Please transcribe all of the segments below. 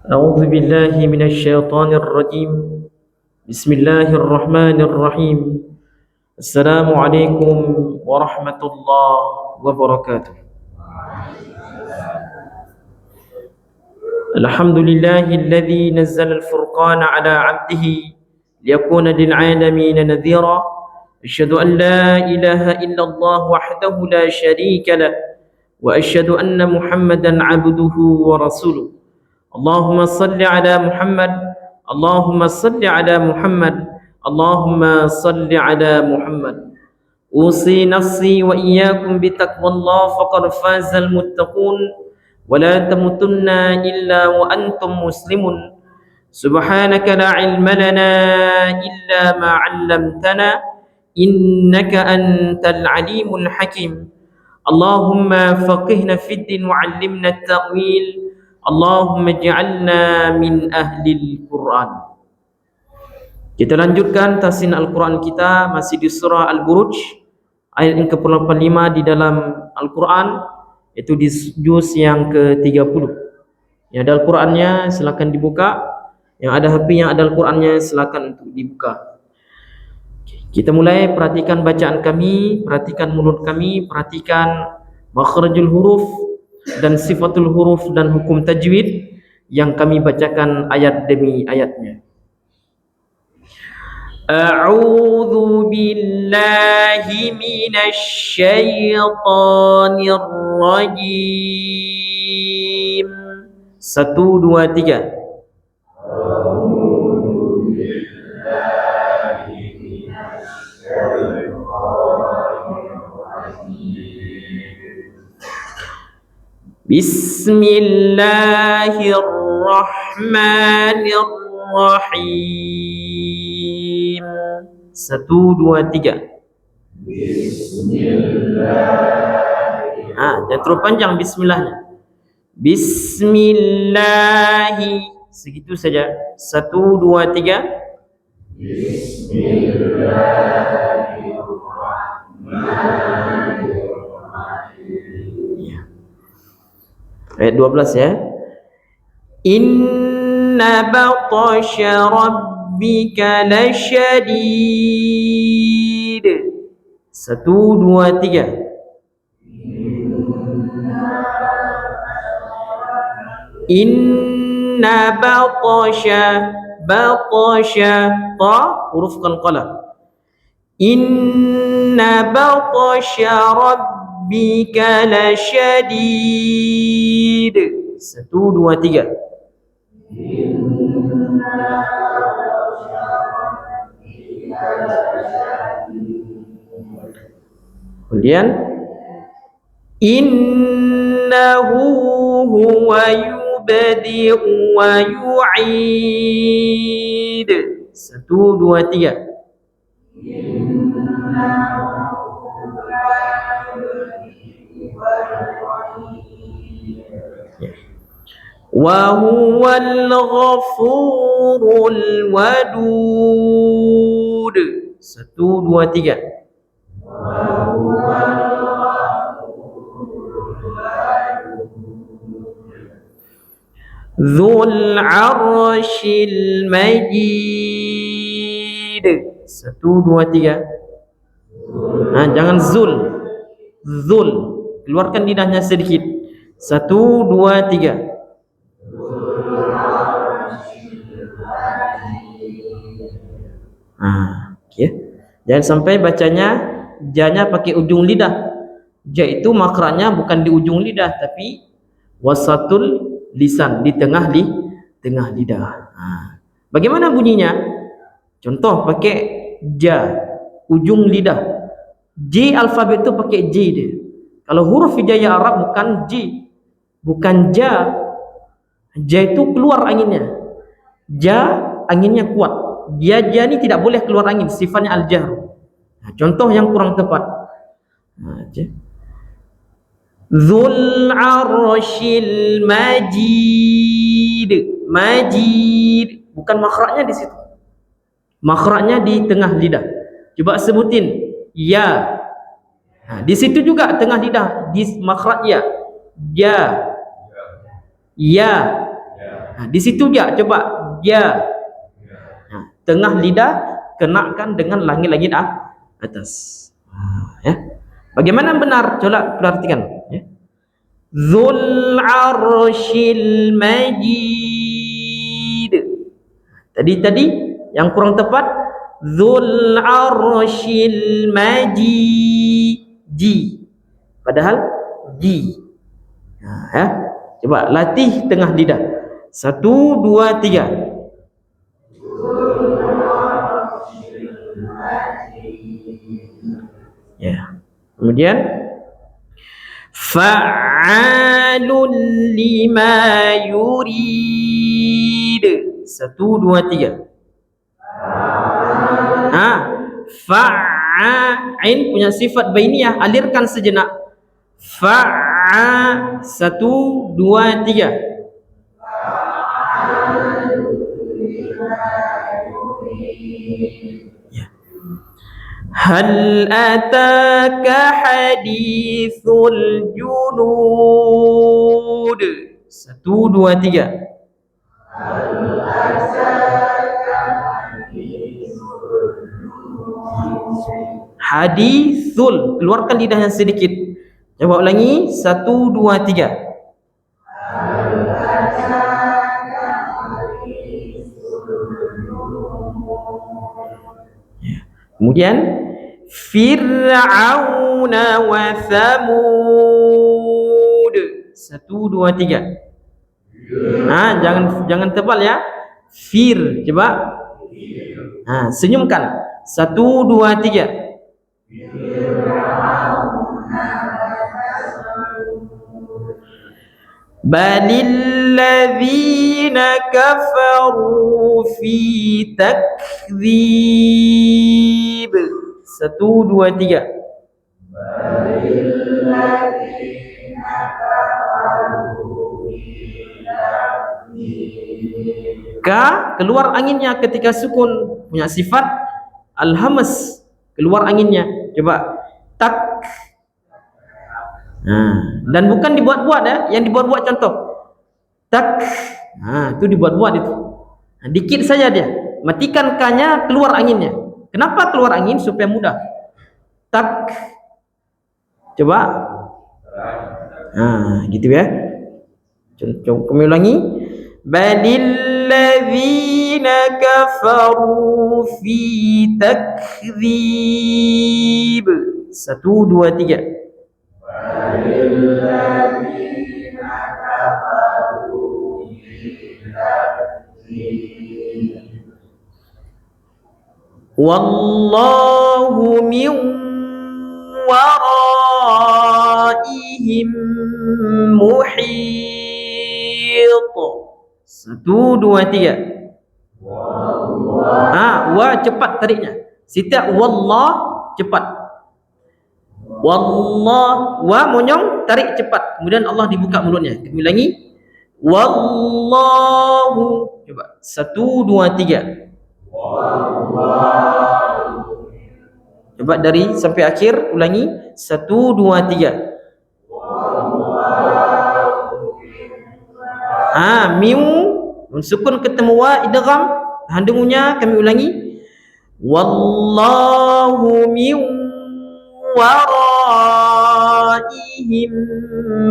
أعوذ بالله من الشيطان الرجيم. بسم الله الرحمن الرحيم. السلام عليكم ورحمة الله وبركاته. الحمد لله الذي نزل الفرقان على عبده ليكون للعالمين نذيرا. أشهد أن لا إله إلا الله وحده لا شريك له، وأشهد أن محمدا عبده ورسوله. اللهم صل على محمد، اللهم صل على محمد، اللهم صل على محمد. أوصي نفسي وإياكم بتقوى الله فقد فاز المتقون، ولا تموتن إلا وأنتم مسلمون. سبحانك لا علم لنا إلا ما علمتنا إنك أنت العليم الحكيم. اللهم فقهنا في الدين وعلمنا التأويل. اللهم اجعلنا من أهل القرآن. Kita lanjutkan tafsir Al-Quran kita masih di surah Al-Buruj ayat yang ke-85 di dalam Al-Quran, itu di juz yang ke-30. Yang ada Al-Qurannya silakan dibuka, yang ada HP yang ada Al-Qurannya silakan untuk dibuka. Kita mulai, perhatikan bacaan kami, perhatikan mulut kami, perhatikan makhrajul huruf dan sifatul huruf dan hukum tajwid yang kami bacakan ayat demi ayatnya. A'udzu billahi minasy syaithanir rajim. 1 2 3. Bismillahirrahmanirrahim. 1 2 3. Jangan terlalu panjang bismillahnya. Bismillahi, segitu saja. 1 2 3. Ayat 12 ya. Inna batasya rabbika lasyadid. 1 2 3. Inna batasya ta huruf qalqalah. Inna batasya rabbika lasyadid. 1 2 3. Kemudian innahu huwa yubdi'u wa yu'id. 1 2 3. Wa huwal ghafurul wadud. 1 2 3. Dzul arsyil majid. 1 2 3. Jangan zul. Zul, keluarkan lidahnya sedikit. 1 2 3. Okay. Jangan sampai bacanya ja-nya pakai ujung lidah. Ja itu makhrajnya bukan di ujung lidah tapi wasatul lisan, di tengah lidah. Bagaimana bunyinya? Contoh pakai ja, ujung lidah. J alfabet itu pakai J dia. Kalau huruf hijaya Arab bukan J, bukan ja. Ja itu keluar anginnya. Ja anginnya kuat. Ja ni tidak boleh keluar angin, sifatnya al-jahr. Contoh yang kurang tepat. Dzul arsyil majid. Majid bukan makhrajnya di situ. Makhrajnya di tengah lidah. Coba sebutin ya. Di situ juga tengah lidah, di makhraj ya. Ya. Ya. Di situ dia, coba dia. Tengah lidah kenakan dengan langit-langit atas. Ya. Bagaimana benar? Coba perhatikan. Ya. Dzul arsyil majid. Tadi yang kurang tepat Dzul arsyil majid. Padahal ji. Ya. Coba latih tengah lidah. 1, 2, 3. Ya. Kemudian fa'alun lima yurid. 1, 2, 3. Fa'ain punya sifat bainiyah, alirkan sejenak. Fa'a 1, 2, 3. Hal ataka hadithul junud. 1, 2, 3. Hadithul, keluarkan lidahnya sedikit. Coba ulangi. 1, 2, 3. Kemudian Fir'auna wa Thamud. 1, 2, 3. Jangan tebal ya. Fir, coba. Senyumkan. 1, 2, 3. Balil ladzina kafaru fi takdzib. 1, 2, 3. Ka keluar anginnya ketika sukun, punya sifat al-hamas, keluar anginnya. Coba tak. Dan bukan dibuat-buat ya, yang dibuat-buat contoh. Tak. Itu dibuat-buat itu. Dikit saja dia. Matikan ka-nya, keluar anginnya. Kenapa keluar angin? Supaya mudah. Tak. Coba. Gitu ya. Coba kami ulangi. Balil ladzina kafaru fi takdzib. 1, 2, 3. Wallahu min waraihim muhit. 1, 2, 3. Wa cepat tariknya. Setiap wallah cepat. Wallah, wa monyong, tarik cepat. Kemudian Allah dibuka mulutnya. Kami ulangi. Wallahu. Coba. 1, 2, 3. Coba dari sampai akhir ulangi. 1, 2, 3. Miu sukun ketemu wa idgham, tahan dengunya. Kami ulangi. Wallahu min waraihim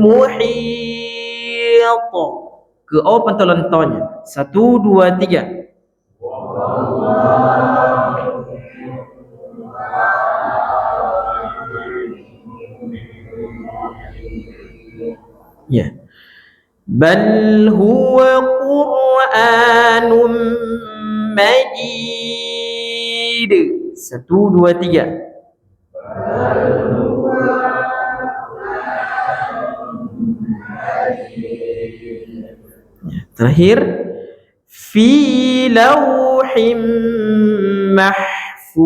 muhit. Ke o pantalan tanya. 1, 2, 3. Ya. Bal huwa Qur'anun Majid. 1, 2, 3. Terakhir, fi lauhim mahfuz.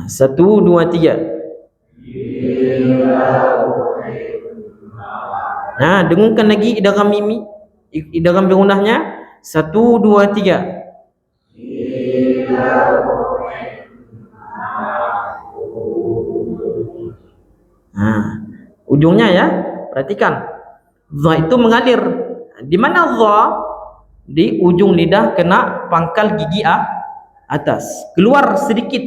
1, 2, 3. Dengungkan lagi idgham mimi, idgham berunahnya. 1, 2, 3. Ujungnya ya, perhatikan. Dha itu mengalir. Di mana dha? Di ujung lidah kena pangkal gigi atas. Keluar sedikit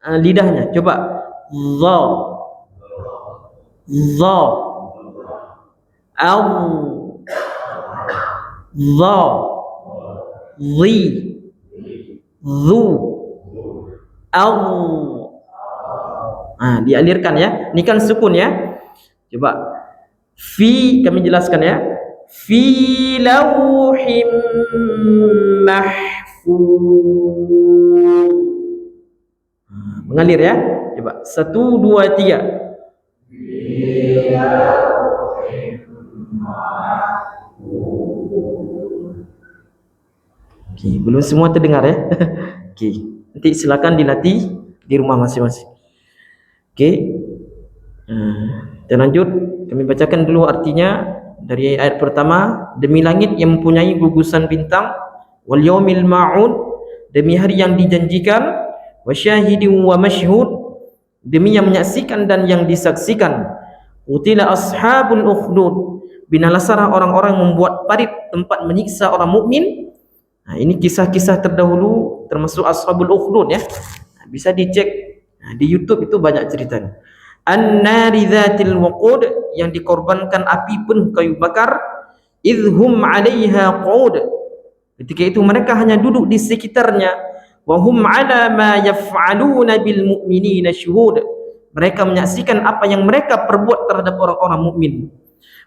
lidahnya. Coba. Dha. Dha. Au. Dha. Dhi. Dhu. Au. Dialirkan ya. Ini kan sukun ya. Coba. Fi, kami jelaskan ya. Fi lauhim mahfuz. Mengalir ya. Coba 1, 2, 3. Okey, belum semua terdengar ya. Okey, nanti silakan dilatih di rumah masing-masing. Okey. Kita lanjut. Kami bacakan dulu artinya dari ayat pertama. Demi langit yang mempunyai gugusan bintang, wal yaumil ma'ud, demi hari yang dijanjikan, wa syahidin wa mashhud, demi yang menyaksikan dan yang disaksikan. Qutila ashabul ukhdud, binalasarah orang-orang membuat parit tempat menyiksa orang mukmin. Ini kisah-kisah terdahulu termasuk ashabul ukhdud ya. Bisa dicek di YouTube, itu banyak ceritanya. An-nari dzatil waqud, yang dikorbankan api penuh kayu bakar. Idhum 'alaiha qu'ud, ketika itu mereka hanya duduk di sekitarnya. Wa hum 'ala ma yaf'aluna bil mu'minina syuhud, mereka menyaksikan apa yang mereka perbuat terhadap orang-orang mukmin.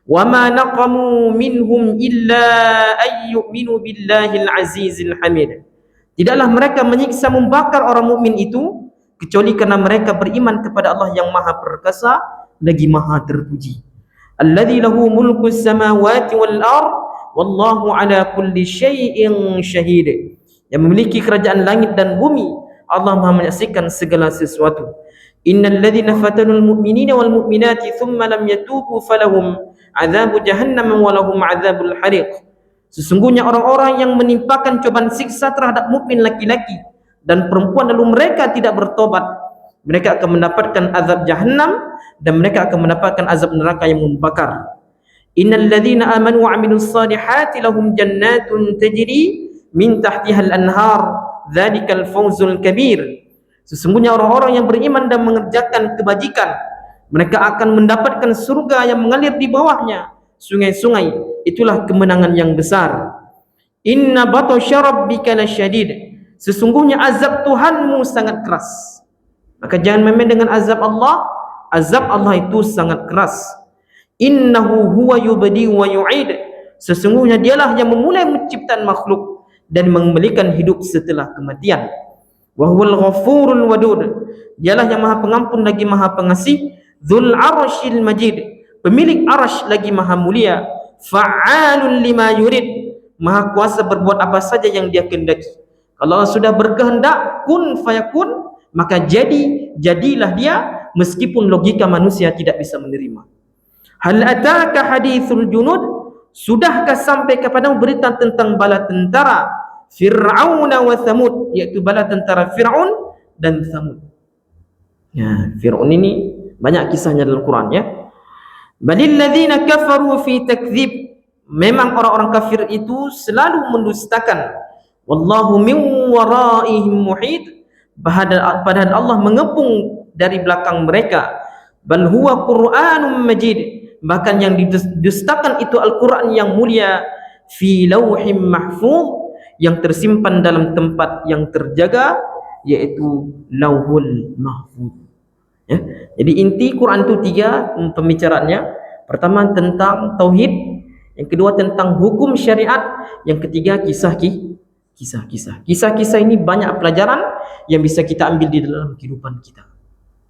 Wa ma naqamu minhum illa ay yu'minu billahil azizil hamid, tidaklah mereka menyiksa membakar orang mukmin itu kecuali karena mereka beriman kepada Allah yang Maha Perkasa lagi Maha Terpuji. Alladzi lahu mulkus samawati wal ard wallahu ala kulli syai'in syahid, yang memiliki kerajaan langit dan bumi, Allah Maha menyaksikan segala sesuatu. Innal ladzina fatanul mu'minina wal mu'minati thumma lam yatubu falahum adzabu jahannam wa lahum adzabul hariq, sesungguhnya orang-orang yang menimpakan cobaan siksa terhadap mukmin laki-laki dan perempuan lalu mereka tidak bertobat, mereka akan mendapatkan azab jahannam dan mereka akan mendapatkan azab neraka yang membakar. Innal ladzina amanu wa 'amilus salihati lahum jannatun tajri min tahtihal anhar dzalikal fawzul kabir, sesungguhnya orang-orang yang beriman dan mengerjakan kebajikan, mereka akan mendapatkan surga yang mengalir di bawahnya sungai-sungai, itulah kemenangan yang besar. Inna batasya rabbika lasyadid, sesungguhnya azab Tuhanmu sangat keras. Maka jangan main-main dengan azab Allah. Azab Allah itu sangat keras. Innahu huwa yubdi wa yu'id, sesungguhnya dialah yang memulai menciptakan makhluk dan mengembalikan hidup setelah kematian. Wa huwal ghafurul wadud, dialah yang Maha Pengampun lagi Maha Pengasih. Dzul arsyil majid, pemilik arasy lagi Maha Mulia. Fa'alul lima yurid, Maha kuasa berbuat apa saja yang Dia kehendaki. Kalau Allah sudah berkehendak kun fayakun, maka jadilah dia, meskipun logika manusia tidak bisa menerima. Hal ataka hadithul junud, sudahkah sampai kepadamu berita tentang bala tentara Fir'aun wa Thamud, yaitu bala tentara Fir'aun dan Thamud. Ya, Fir'aun ini banyak kisahnya dalam Quran ya. Balil ladzina kafaru fi takdzib, memang orang-orang kafir itu selalu mendustakan. Wallahu min waraihim muhit, padahal Allah mengepung dari belakang mereka. Bal huwa Qur'anun majid, bahkan yang didustakan itu Al-Quran yang mulia. Fi lauhim mahfuz, yang tersimpan dalam tempat yang terjaga, yaitu Lauhul Mahfuz ya. Jadi inti Quran itu 3 pembicaraannya. Pertama tentang tauhid, yang kedua tentang hukum syariat, yang ketiga kisah-kisah. Kisah-kisah ini banyak pelajaran yang bisa kita ambil di dalam kehidupan kita.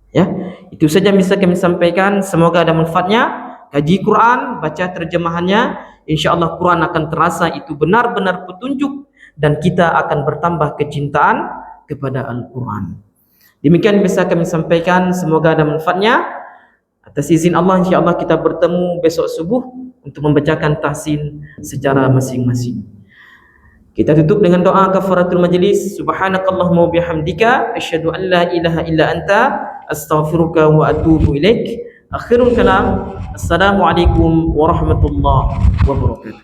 Ya, itu saja bisa kami sampaikan. Semoga ada manfaatnya. Kaji Quran, baca terjemahannya, insya-Allah Quran akan terasa itu benar-benar petunjuk dan kita akan bertambah kecintaan kepada Al-Quran. Demikian bisa kami sampaikan. Semoga ada manfaatnya. Atas izin Allah, insya-Allah kita bertemu besok subuh untuk membacakan tahsin secara masing-masing. Kita tutup dengan doa kafaratul majlis. Subhanakallahumma wa bihamdika asyhadu an la ilaha illa anta astaghfiruka wa atubu ilaik. Akhirul kalam, Assalamualaikum warahmatullahi wabarakatuh.